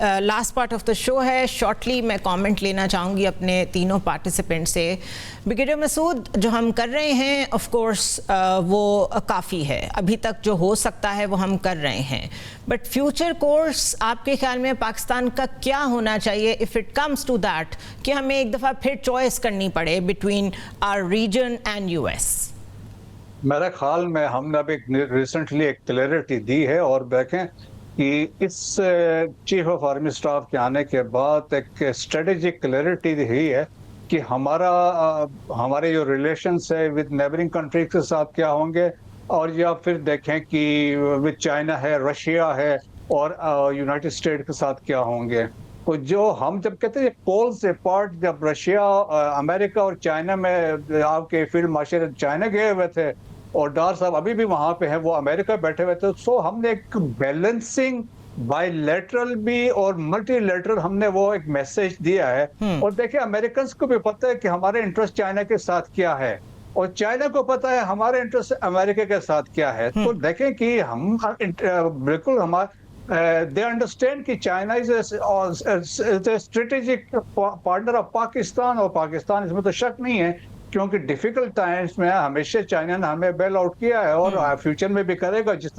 Last part of the show है। Shortly मैं comment लेना चाहूँगी अपने तीनों पार्टिसिपेंट से। ब्रिगेडियर मसूद, जो हम कर रहे हैं ऑफ कोर्स वो काफ़ी है, अभी तक जो हो सकता है वो हम कर रहे हैं, बट फ्यूचर कोर्स आपके ख्याल में पाकिस्तान का क्या होना चाहिए if it comes to that कि हमें एक दफ़ा फिर चॉइस करनी पड़े between our region and US? मेरे ख्याल में हमने अभी रिसेंटली एक क्लैरिटी दी है और देखें कि इस चीफ ऑफ आर्मी स्टाफ के आने के बाद एक स्ट्रेटेजिक क्लैरिटी हुई है कि हमारे जो रिलेशंस है विद नेबरिंग कंट्रीज के साथ क्या होंगे, और या फिर देखें कि विद चाइना है, रशिया है और यूनाइटेड स्टेट के साथ क्या होंगे। तो जो हम जब कहते हैं पोल्स अपार्ट, जब रशिया, अमेरिका और चाइना में आपके फील्ड मार्शल चाइना गए हुए थे और डार साहब अभी भी वहां पे हैं, वो अमेरिका बैठे हुए थे, सो हमने एक बैलेंसिंग बायलैटरल भी और मल्टीलैटरल हमने वो एक मैसेज दिया है। और देखिए अमेरिकन को भी पता है कि हमारे इंटरेस्ट चाइना के साथ क्या है और चाइना को पता है हमारे इंटरेस्ट अमेरिका के साथ क्या है। तो देखें कि हम बिल्कुल हमारे they understand कि China is strategic partner of Pakistan, और पाकिस्तान इसमें तो शक नहीं है क्योंकि डिफिकल्ट टाइम्स में हमेशा चाइना ने हमें बेल आउट किया है और फ्यूचर में भी करेगा। जिस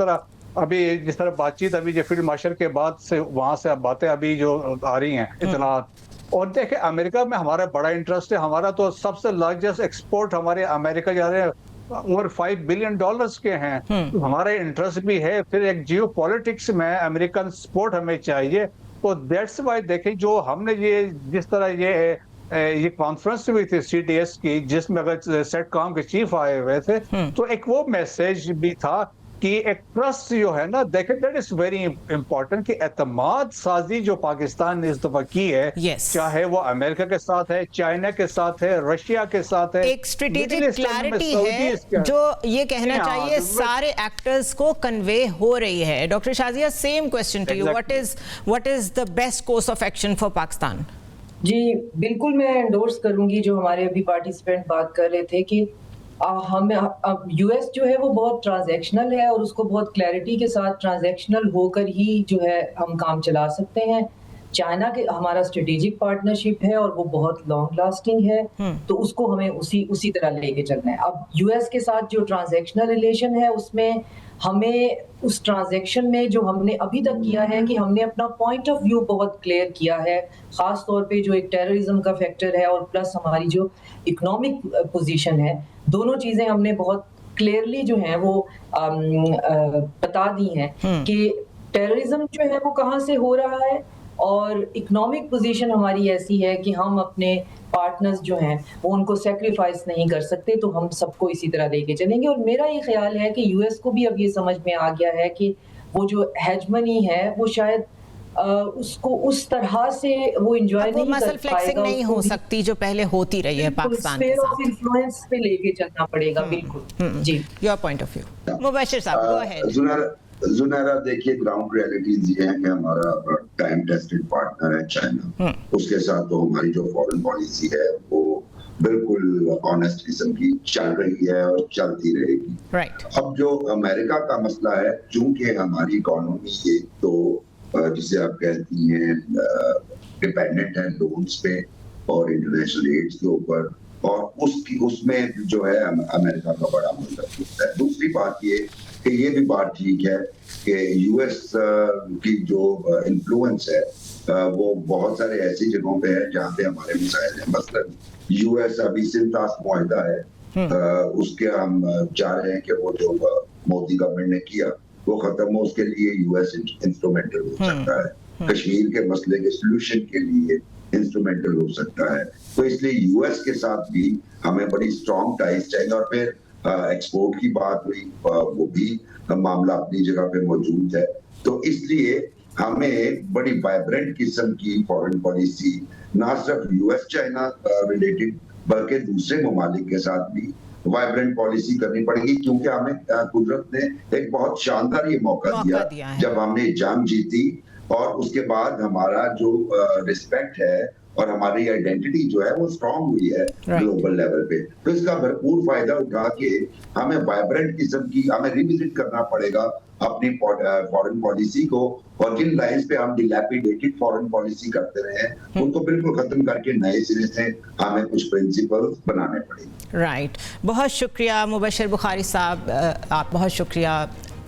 तरह बातचीत अभी जो फील्ड मार्शल के बाद से वहां से अब बातें अभी जो आ रही हैं इतना, और देखें अमेरिका में हमारा बड़ा इंटरेस्ट है। हमारा तो सबसे लार्जेस्ट एक्सपोर्ट हमारे अमेरिका जा रहे हैं, ओवर $5 बिलियन के हैं। तो हमारा इंटरेस्ट भी है। फिर एक जियो पॉलिटिक्स में अमेरिकन सपोर्ट हमें चाहिए। तो दैट्स वाई देखें जो हमने ये जिस तरह ये कॉन्फ्रेंस हुई थी CDS की, जिसमें अगर सेटकॉम के चीफ आए हुए थे, तो एक वो मैसेज भी था कि एक ट्रस्ट जो है ना, देखें दैट इज वेरी इंपॉर्टेंट कि एतमाद साजी जो पाकिस्तान ने इस दफा की है, चाहे वो अमेरिका के साथ है, चाइना के साथ है, रशिया के साथ है, एक स्ट्रेटेजिक क्लैरिटी है जो ये कहना चाहिए सारे एक्टर्स को कन्वे हो रही है। Doctor Shazia, same question to you, what is the best course of action for Pakistan? जी बिल्कुल, मैं एंडोर्स करूंगी जो हमारे अभी पार्टिसिपेंट बात कर रहे थे कि हम यूएस जो है वो बहुत ट्रांजैक्शनल है और उसको बहुत क्लैरिटी के साथ ट्रांजैक्शनल होकर ही जो है हम काम चला सकते हैं। चाइना के हमारा स्ट्रेटेजिक पार्टनरशिप है और वो बहुत लॉन्ग लास्टिंग है, तो उसको हमें उसी तरह लेके चलना है। अब यूएस के साथ जो ट्रांजैक्शनल रिलेशन है उसमें हमें उस ट्रांजैक्शन में जो हमने अभी तक किया है कि हमने अपना पॉइंट ऑफ व्यू बहुत क्लियर किया है, खास तौर पे जो एक टेररिज्म का फैक्टर है और प्लस हमारी जो इकोनॉमिक पोजीशन है, दोनों चीजें हमने बहुत क्लियरली जो है वो बता दी हैं कि टेररिज्म जो है वो कहाँ से हो रहा है और इकोनॉमिक पोजीशन हमारी ऐसी है कि हम अपने पार्टनर्स जो हैं वो उनको सेक्रीफाइस नहीं कर सकते, तो हम सबको इसी तरह लेके चलेंगे। और मेरा ये ख्याल है कि यूएस को भी अब ये समझ में आ गया है कि वो जो हेजमनी है वो शायद उसको उस तरह से वो एंजॉय नहीं कर पाएगा, नहीं हो सकती जो पहले होती रही है पाकिस्तान के साथ। इन्फ्लुएंस पे लेके चलना पड़ेगा। बिल्कुल जी, your point of view. Mubashir sahab, go ahead. Junaira, देखिए ग्राउंड रियलिटीज ये है कि हमारा टाइम टेस्टेड पार्टनर है चाइना, उसके साथ तो हमारी जो फॉरेन पॉलिसी है वो बिल्कुल ऑनेस्ट किस्म की चल रही है और चलती रहेगी। अब जो अमेरिका का मसला है, चूंकि हमारी इकोनॉमी एक तो जिसे आप कहती हैं डिपेंडेंट है लोन्स पे और इंटरनेशनल एड्स के ऊपर, और उसमें जो है अमेरिका का बड़ा मतलब होता है। दूसरी बात ये भी बात ठीक है कि यूएस की जो इन्फ्लुएंस है वो बहुत सारे ऐसी जगहों पे है जहाँ पे हमारे मिसाइल है। मसलन यूएस अभी सिंतास मुआहिदा है, उसके हम चाह रहे हैं कि वो जो मोदी गवर्नमेंट ने किया वो खत्म हो, उसके लिए यूएस इंस्ट्रूमेंटल हो सकता है, कश्मीर के मसले के सोल्यूशन के लिए इंस्ट्रूमेंटल हो सकता है। तो इसलिए यूएस के साथ भी हमें बड़ी स्ट्रॉन्ग टाइज चाहिए। और फिर एक्सपोर्ट की बात हुई, वो भी मामला अपनी जगह पे मौजूद है। तो इसलिए हमें बड़ी वाइब्रेंट किस्म की फॉरेन पॉलिसी ना सिर्फ यूएस चाइना रिलेटेड बल्कि दूसरे ममालिक के साथ भी वाइब्रेंट पॉलिसी करनी पड़ेगी, क्योंकि हमें कुदरत ने एक बहुत शानदार ये मौका दिया जब हमने जंग जीती और उसके बाद हमारा जो रिस्पेक्ट है और हमारी आइडेंटिटी जो है वो स्ट्रांग हुई है ग्लोबल लेवल पे। तो इसका भरपूर फायदा उठा के हमें वाइब्रेंट किस्म की हमें रिविजिट करना पड़ेगा अपनी फॉरेन पॉलिसी को, और जिन लाइंस पे हम डिलैपिडेटेड फॉरेन पॉलिसी करते रहे हैं उनको बिल्कुल खत्म करके नए सिरे से हमें कुछ प्रिंसिपल्स बनाने पड़ेंगे। राइट, बहुत शुक्रिया मुबशर बुखारी साहब, आप बहुत शुक्रिया।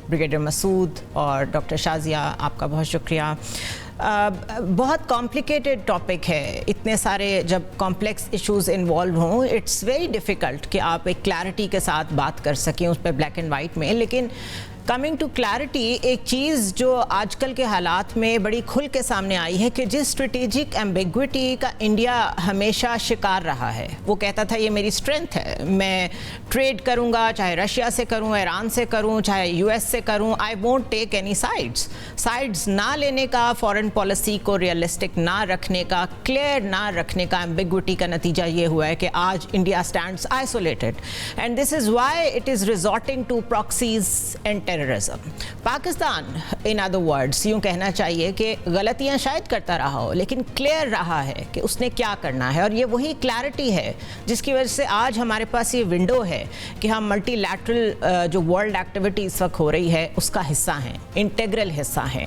ब्रिगेडियर मसूद और डॉक्टर शाजिया, आपका बहुत शुक्रिया। बहुत कॉम्प्लिकेटेड टॉपिक है, इतने सारे जब कॉम्प्लेक्स इश्यूज इन्वॉल्व हों, इट्स वेरी डिफ़िकल्ट कि आप एक क्लैरिटी के साथ बात कर सकें उस पर ब्लैक एंड वाइट में। लेकिन कमिंग टू क्लैरिटी, एक चीज़ जो आजकल के हालात में बड़ी खुल के सामने आई है कि जिस स्ट्रेटेजिक एम्बिग्विटी का इंडिया हमेशा शिकार रहा है, वो कहता था ये मेरी स्ट्रेंथ है, मैं ट्रेड करूँगा, चाहे रशिया से करूँ, ईरान से करूँ, चाहे यूएस से करूँ, I won't take any sides ना लेने का, फॉरेन पॉलिसी को रियलिस्टिक ना रखने का, क्लियर ना रखने का, एम्बिग्विटी का नतीजा ये हुआ है कि आज India stands isolated and this is why it is resorting to proxies and terrorism. Pakistan in other words यूँ कहना चाहिए कि गलतियाँ शायद करता रहा हो लेकिन क्लियर रहा है कि उसने क्या करना है, और ये वही क्लैरिटी है जिसकी वजह से आज हमारे पास ये विंडो है कि हम मल्टीलैटरल जो वर्ल्ड एक्टिविटी इस वक्त हो रही है उसका हिस्सा हैं, इंटेग्रल हिस्सा हैं।